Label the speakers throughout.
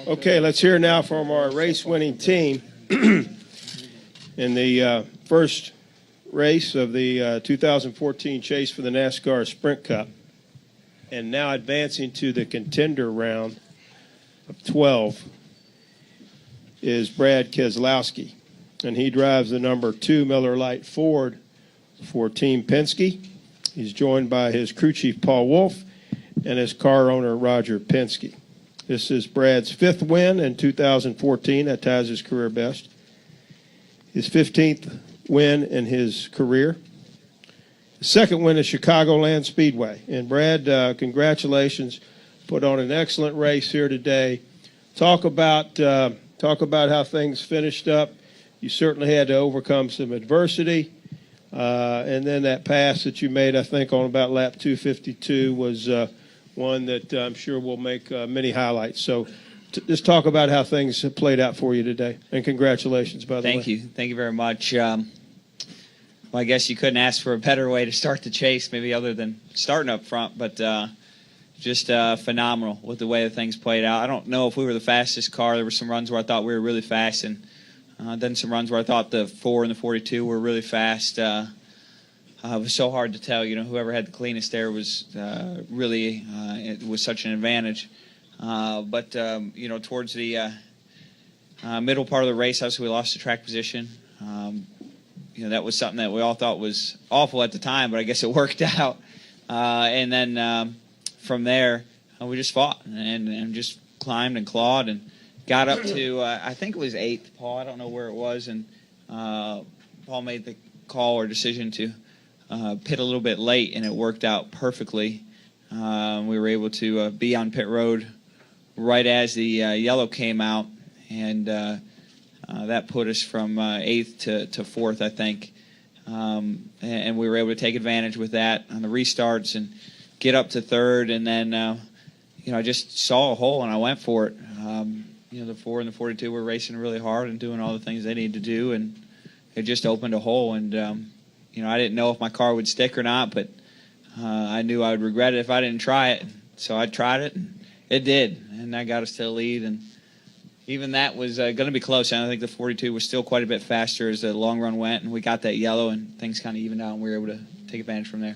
Speaker 1: Okay, let's hear now from our race-winning team in the first race of the 2014 chase for the NASCAR Sprint Cup. And now advancing to the contender round of 12 is Brqd Keselowski. And he drives the number 2 Miller Lite Ford for Team Penske. He's joined by his crew chief, Paul Wolf, and his car owner, Roger Penske. This is Brad's 5th win in 2014. That ties his career best. His 15th win in his career. His 2nd win is Chicagoland Speedway. And Brad, congratulations. Put on an excellent race here today. Talk about how things finished up. You certainly had to overcome some adversity. And then that pass that you made, I think, on about lap 252 was one that I'm sure will make many highlights. So just talk about how things have played out for you today. And congratulations, by the way.
Speaker 2: Thank you. Thank you very much. Well, I guess you couldn't ask for a better way to start the chase, maybe other than starting up front. But just phenomenal with the way that things played out. I don't know if we were the fastest car. There were some runs where I thought we were really fast, and then some runs where I thought the 4 and the 42 were really fast. It was so hard to tell. You know, whoever had the cleanest there was really it was such an advantage. But you know, towards the middle part of the race, obviously we lost the track position. You know, that was something that we all thought was awful at the time, but I guess it worked out. And then from there, we just fought and just climbed and clawed and got up to I think it was 8th, Paul. I don't know where it was, and Paul made the call or decision to pit a little bit late, and it worked out perfectly. We were able to be on pit road right as the yellow came out, and that put us from 8th to 4th, I think. And we were able to take advantage with that on the restarts and get up to 3rd, and then you know, I just saw a hole and I went for it. You know, the 4 and the 42 were racing really hard and doing all the things they needed to do, and it just opened a hole. And you know, I didn't know if my car would stick or not, but I knew I would regret it if I didn't try it. So I tried it, and it did, and that got us to the lead. And even that was going to be close. And I think the 42 was still quite a bit faster as the long run went, and we got that yellow, and things kind of evened out, and we were able to take advantage from there.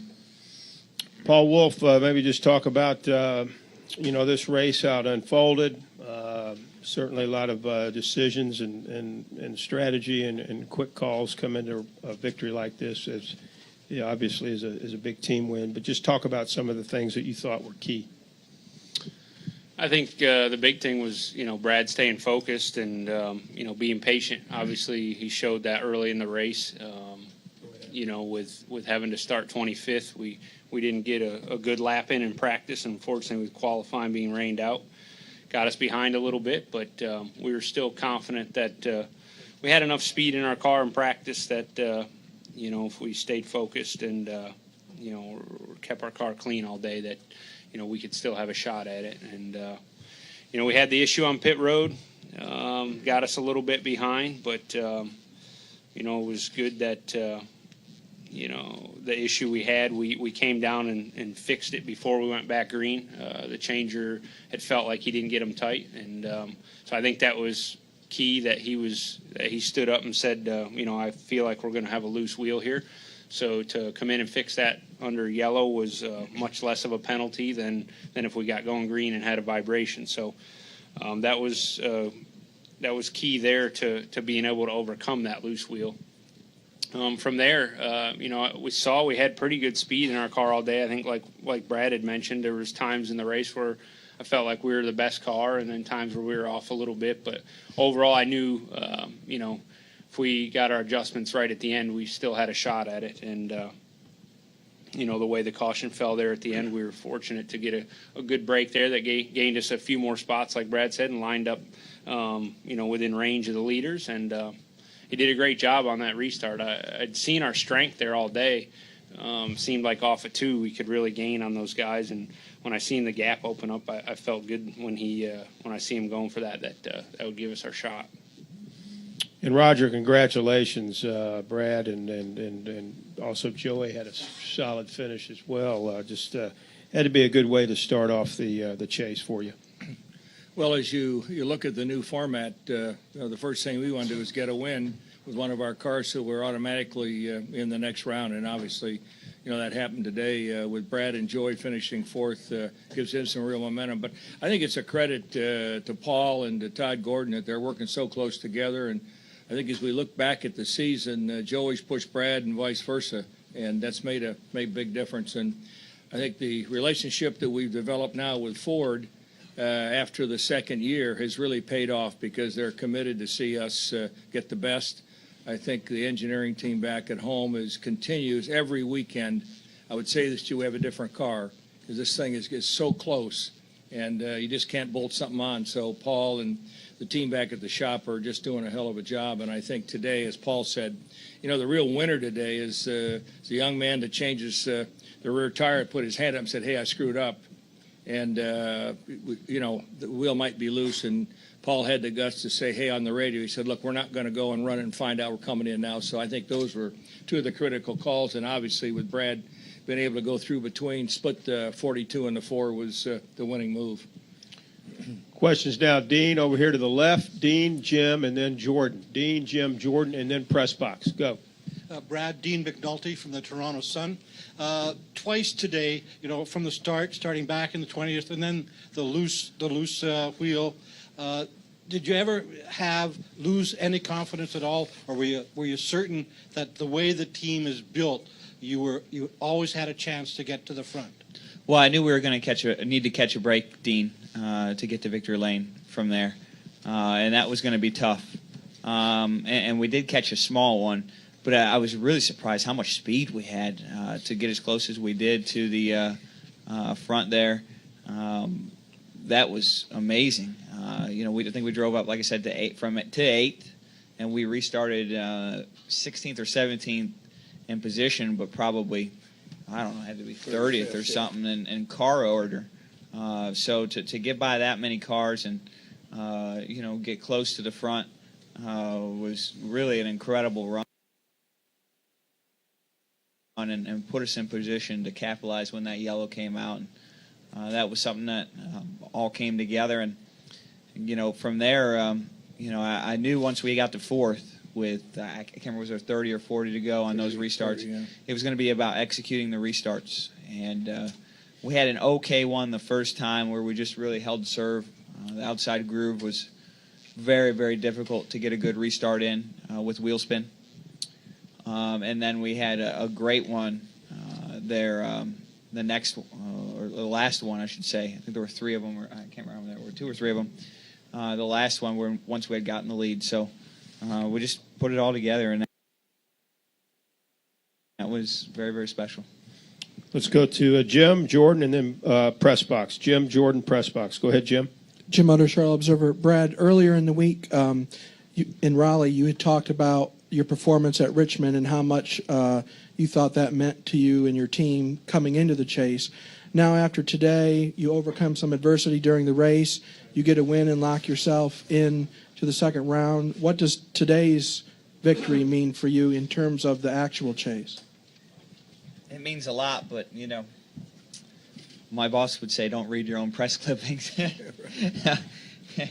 Speaker 1: Paul Wolf, maybe just talk about you know, this race, how it unfolded. Certainly a lot of decisions and strategy and quick calls come into a victory like this, as you know, obviously is a big team win. But just talk about some of the things that you thought were key.
Speaker 3: I think the big thing was, you know, Brad staying focused and you know, being patient. Obviously, he showed that early in the race. You know, with having to start 25th, we didn't get a good lap in practice. Unfortunately, with qualifying being rained out, got us behind a little bit. But we were still confident that we had enough speed in our car in practice that you know, if we stayed focused and you know, kept our car clean all day, that you know, we could still have a shot at it. And you know, we had the issue on pit road, got us a little bit behind, but you know, it was good that you know, the issue we had, we came down and fixed it before we went back green. The changer had felt like he didn't get them tight, and so I think that was key, that he stood up and said, you know, I feel like we're going to have a loose wheel here. So to come in and fix that under yellow was much less of a penalty than if we got going green and had a vibration. So that was key there to being able to overcome that loose wheel. From there, you know, we had pretty good speed in our car all day. I think, like Brad had mentioned, there was times in the race where I felt like we were the best car, and then times where we were off a little bit. But overall, I knew, you know, if we got our adjustments right at the end, we still had a shot at it. And you know, the way the caution fell there at the end, we were fortunate to get a good break there that gained us a few more spots, like Brad said, and lined up, you know, within range of the leaders. And he did a great job on that restart. I'd seen our strength there all day. Seemed like off of 2 we could really gain on those guys, and when I seen the gap open up, I felt good when I see him going for that would give us our shot.
Speaker 1: And Roger, congratulations, Brad, and also Joey had a solid finish as well. Just had to be a good way to start off the chase for you.
Speaker 4: Well, as you look at the new format, the first thing we want to do is get a win with one of our cars, so we're automatically in the next round. And obviously, that happened today with Brad and Joey finishing fourth, gives him some real momentum. But I think it's a credit to Paul and to Todd Gordon that they're working so close together. And I think as we look back at the season, Joey's pushed Brad and vice versa, and that's made a big difference. And I think the relationship that we've developed now with Ford after the second year has really paid off because they're committed to see us get the best. I think the engineering team back at home continues every weekend. I would say that you have a different car because this thing is so close, and you just can't bolt something on. So Paul and the team back at the shop are just doing a hell of a job. And I think today, as Paul said, the real winner today is the young man that changes the rear tire, put his hand up and said, "Hey, I screwed up." And, the wheel might be loose. And Paul had the guts to say, hey, on the radio, he said, look, we're not going to go and run it and find out we're coming in now. So I think those were two of the critical calls. And obviously with Brad being able to go through between, split the 42 and the 4 was the winning move.
Speaker 1: Questions now. Dean, over here to the left. Dean, Jim, and then Jordan. Dean, Jim, Jordan, and then press box. Go.
Speaker 5: Brad, Dean McNulty from the Toronto Sun. Twice today, from the starting back in the 20th, and then the loose wheel. Did you ever lose any confidence at all, or were you certain that the way the team is built, you always had a chance to get to the front?
Speaker 2: Well, I knew we were going to need to catch a break, Dean, to get to victory lane from there, and that was going to be tough. And we did catch a small one. But I was really surprised how much speed we had to get as close as we did to the front there. That was amazing. I think we drove up, like I said, to 8th, and we restarted 16th or 17th in position, but probably, I don't know, had to be 30th or something in car order. So to get by that many cars and get close to the front was really an incredible run. And put us in position to capitalize when that yellow came out. And that was something that all came together. And, from there, I knew once we got to fourth with, I can't remember, was there 30 or 40 to go on those restarts.
Speaker 4: 40, yeah.
Speaker 2: It was going to be about executing the restarts. And we had an okay one the first time where we just really held serve. The outside groove was very, very difficult to get a good restart in with wheel spin. And then we had a great one there, the next, or the last one, I should say. I think there were 3 of them, or I can't remember, there were 2 or 3 of them. The last one, once we had gotten the lead. So we just put it all together, and that was very, very special.
Speaker 1: Let's go to Jim, Jordan, and then press box. Jim, Jordan, press box. Go ahead, Jim.
Speaker 6: Jim Utter, Charlotte Observer. Brad, earlier in the week in Raleigh, you had talked about your performance at Richmond and how much you thought that meant to you and your team coming into the chase. Now, after today, you overcome some adversity during the race. You get a win and lock yourself in to the second round. What does today's victory mean for you in terms of the actual chase?
Speaker 2: It means a lot, but, my boss would say don't read your own press clippings.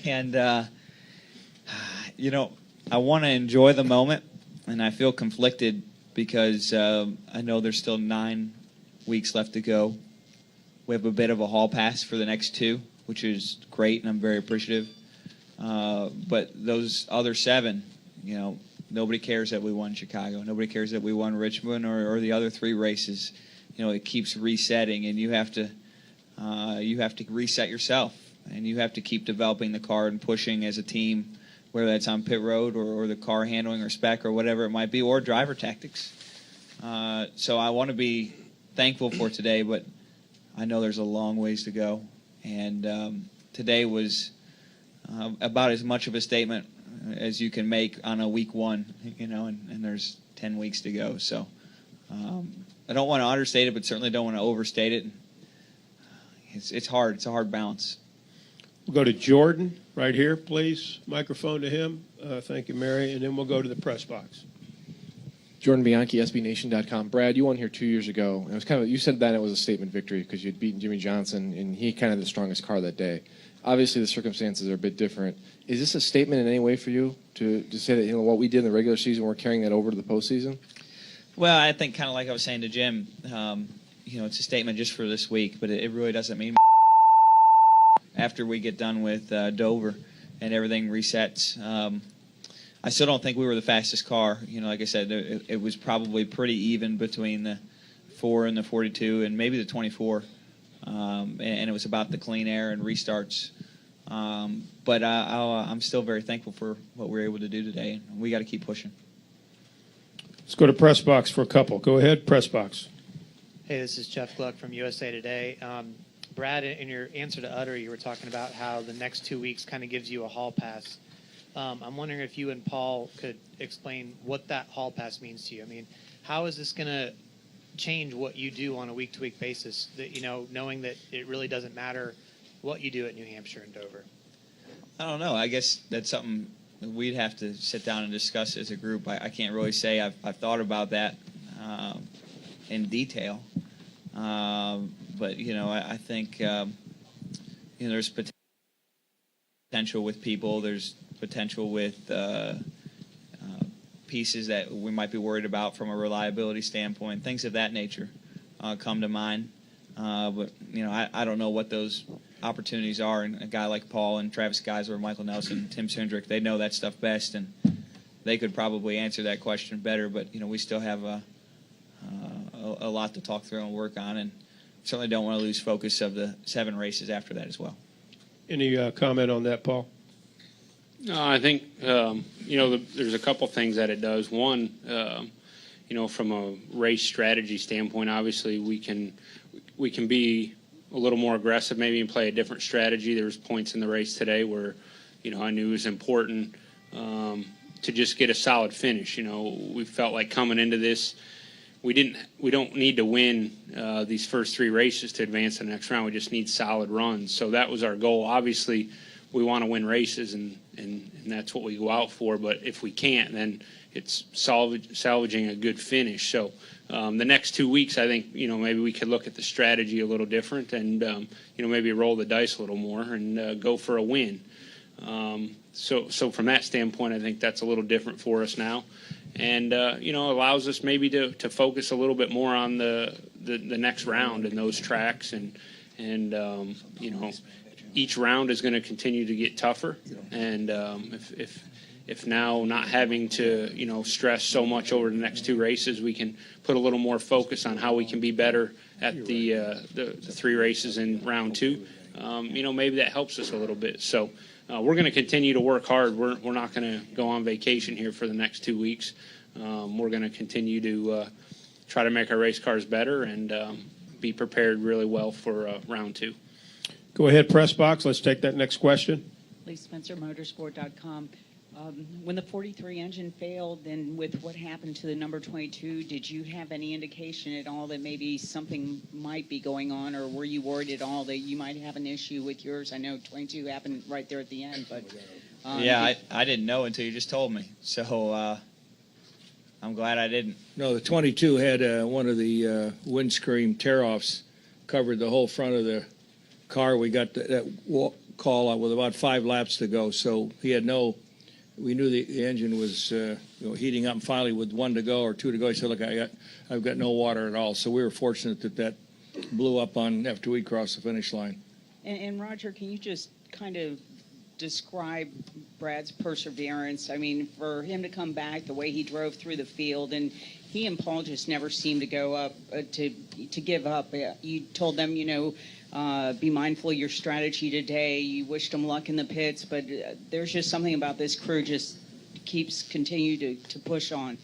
Speaker 2: And, I want to enjoy the moment, and I feel conflicted because I know there's still 9 weeks left to go. We have a bit of a hall pass for the next 2, which is great, and I'm very appreciative. But those other 7, nobody cares that we won Chicago. Nobody cares that we won Richmond or the other 3 races. It keeps resetting, and you have to reset yourself, and you have to keep developing the car and pushing as a team, whether that's on pit road or the car handling or spec or whatever it might be, or driver tactics. So I want to be thankful for today, but I know there's a long ways to go. And today was about as much of a statement as you can make on a week 1, and there's 10 weeks to go. So I don't want to understate it, but certainly don't want to overstate it. It's hard. It's a hard balance.
Speaker 1: We'll go to Jordan right here, please. Microphone to him. Thank you, Mary. And then we'll go to the press box.
Speaker 7: Jordan Bianchi, SBNation.com. Brad, you won here 2 years ago. And it was you said that it was a statement victory because you'd beaten Jimmy Johnson, and he kind of had the strongest car that day. Obviously, the circumstances are a bit different. Is this a statement in any way for you to say that what we did in the regular season, we're carrying that over to the postseason?
Speaker 2: Well, I think kind of like I was saying to Jim, it's a statement just for this week, but it really doesn't mean after we get done with Dover and everything resets. I still don't think we were the fastest car. Like I said, it was probably pretty even between the 4 and the 42 and maybe the 24. And it was about the clean air and restarts. But I'm still very thankful for what we were able to do today. We got to keep pushing.
Speaker 1: Let's go to press box for a couple. Go ahead, press box.
Speaker 8: Hey, this is Jeff Gluck from USA Today. Brad, in your answer to Utter, you were talking about how the next 2 weeks kind of gives you a hall pass. I'm wondering if you and Paul could explain what that hall pass means to you. I mean, how is this going to change what you do on a week-to-week basis, that knowing that it really doesn't matter what you do at New Hampshire and Dover?
Speaker 2: I don't know. I guess that's something we'd have to sit down and discuss as a group. I can't really say I've thought about that in detail. But, I think, there's potential with people. There's potential with pieces that we might be worried about from a reliability standpoint. Things of that nature come to mind. But, I don't know what those opportunities are. And a guy like Paul and Travis Geisler, Michael Nelson, Tim Sundrick, they know that stuff best, and they could probably answer that question better. But, we still have a lot to talk through and work on, and certainly don't want to lose focus of the 7 races after that as well.
Speaker 1: Any comment on that, Paul?
Speaker 3: No, I think, there's a couple things that it does. One, from a race strategy standpoint, obviously we can be a little more aggressive maybe and play a different strategy. There was points in the race today where, I knew it was important to just get a solid finish. We felt like coming into this, we don't need to win these first 3 races to advance to the next round. We just need solid runs. So that was our goal. Obviously, we want to win races, and that's what we go out for. But if we can't, then it's salvaging a good finish. So the next 2 weeks, I think, maybe we could look at the strategy a little different and, maybe roll the dice a little more and go for a win. So from that standpoint, I think that's a little different for us now. And, allows us maybe to focus a little bit more on the next round and those tracks. And each round is going to continue to get tougher. And if now not having to, stress so much over the next 2 races, we can put a little more focus on how we can be better at the 3 races in round 2. Maybe that helps us a little bit. So we're going to continue to work hard. We're not going to go on vacation here for the next 2 weeks. We're going to continue to try to make our race cars better and be prepared really well for round 2.
Speaker 1: Go ahead, press box. Let's take that next question.
Speaker 9: Lee Spencer, Motorsport.com. When the 43 engine failed, then with what happened to the number 22, did you have any indication at all that maybe something might be going on, or were you worried at all that you might have an issue with yours? I know 22 happened right there at the end, but...
Speaker 2: I didn't know until you just told me. So I'm glad I didn't.
Speaker 4: No, the 22 had one of the windscreen tear-offs covered the whole front of the car. We got that call out with about 5 laps to go, so he had no... We knew the engine was heating up, and finally with 1 to go or 2 to go, he said, look, I've got no water at all. So we were fortunate that blew up after we crossed the finish line.
Speaker 9: And Roger, can you just kind of describe Brad's perseverance? I mean, for him to come back, the way he drove through the field, and he and Paul just never seemed to go up, to give up. You told them, be mindful of your strategy today. You wished them luck in the pits, but there's just something about this crew just continue to push on.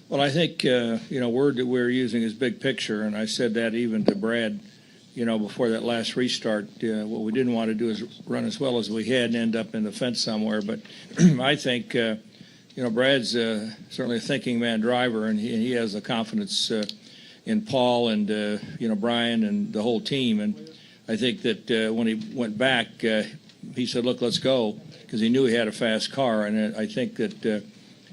Speaker 4: Well, I think, word that we're using is big picture, and I said that even to Brad, before that last restart. What we didn't want to do is run as well as we had and end up in the fence somewhere. But I think, Brad's certainly a thinking man driver, and he has the confidence in Paul and, Brian and the whole team. And I think that when he went back, he said, look, let's go, because he knew he had a fast car. And I think that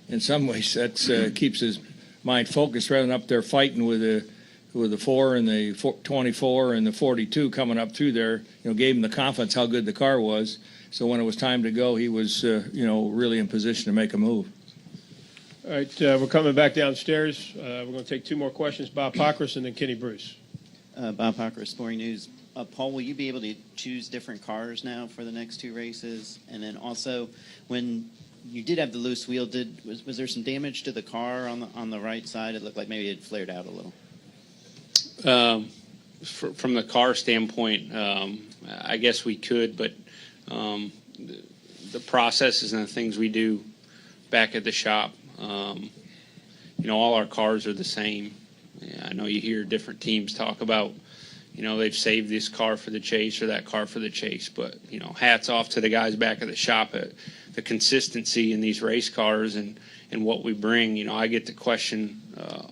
Speaker 4: in some ways that keeps his mind focused rather than up there fighting with with the 4 and the 24 and the 42 coming up through there, gave him the confidence how good the car was. So when it was time to go, he was, really in position to make a move.
Speaker 1: All right, we're coming back downstairs. We're going to take 2 more questions. Bob Pockris and then Kenny Bruce.
Speaker 10: Bob Pockris, Sporting News. Paul, will you be able to choose different cars now for the next 2 races? And then also, when you did have the loose wheel, was there some damage to the car on the right side? It looked like maybe it flared out a little.
Speaker 3: From the car standpoint, I guess we could, but the processes and the things we do back at the shop, all our cars are the same. I know you hear different teams talk about, they've saved this car for the chase or that car for the chase, but, hats off to the guys back at the shop at the consistency in these race cars and what we bring. I get to question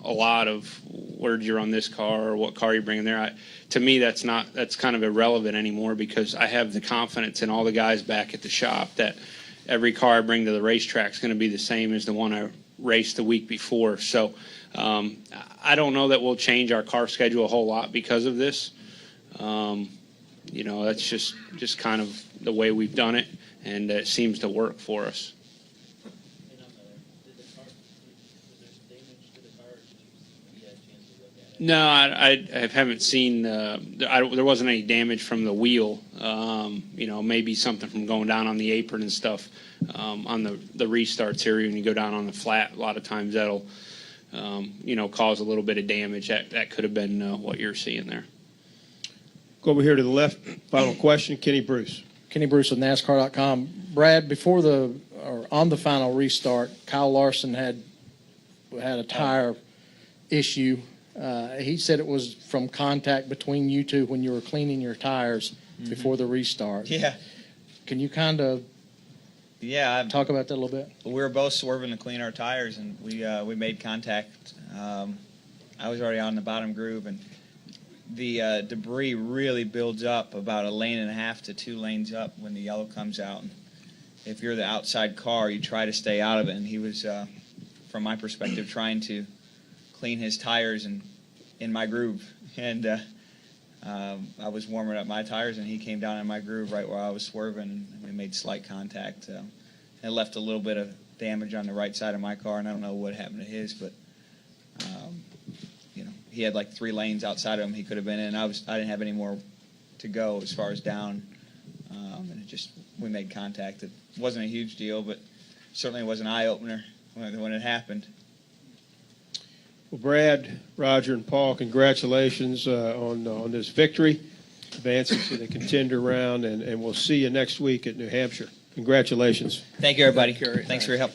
Speaker 3: a lot of where'd you run this car or what car you bring in there. To me, that's kind of irrelevant anymore because I have the confidence in all the guys back at the shop that every car I bring to the racetrack is going to be the same as the one I raced the week before. So I don't know that we'll change our car schedule a whole lot because of this. That's just kind of the way we've done it, and it seems to work for us. No, I haven't seen. There wasn't any damage from the wheel. Maybe something from going down on the apron and stuff on the restarts here. When you go down on the flat, a lot of times that'll cause a little bit of damage. That could have been what you're seeing there.
Speaker 1: Go over here to the left. Final question, Kenny Bruce.
Speaker 11: Kenny Bruce with NASCAR.com. Brad, on the final restart, Kyle Larson had a tire issue. He said it was from contact between you two when you were cleaning your tires before the restart.
Speaker 2: Yeah.
Speaker 11: Can you kind of talk about that a little bit?
Speaker 2: We were both swerving to clean our tires, and we made contact. I was already on the bottom groove, and the debris really builds up about 1.5 lanes to 2 lanes up when the yellow comes out. And if you're the outside car, you try to stay out of it. And he was, from my perspective, trying to clean his tires and in my groove. And I was warming up my tires, and he came down in my groove right where I was swerving, and we made slight contact. It left a little bit of damage on the right side of my car, and I don't know what happened to his, but he had like 3 lanes outside of him he could have been in. I didn't have any more to go as far as down, and we made contact. It wasn't a huge deal, but certainly was an eye opener when it happened.
Speaker 1: Well, Brad, Roger, and Paul, congratulations on this victory, advancing to the contender round, and we'll see you next week at New Hampshire. Congratulations.
Speaker 2: Thank you, everybody. Thanks for your help.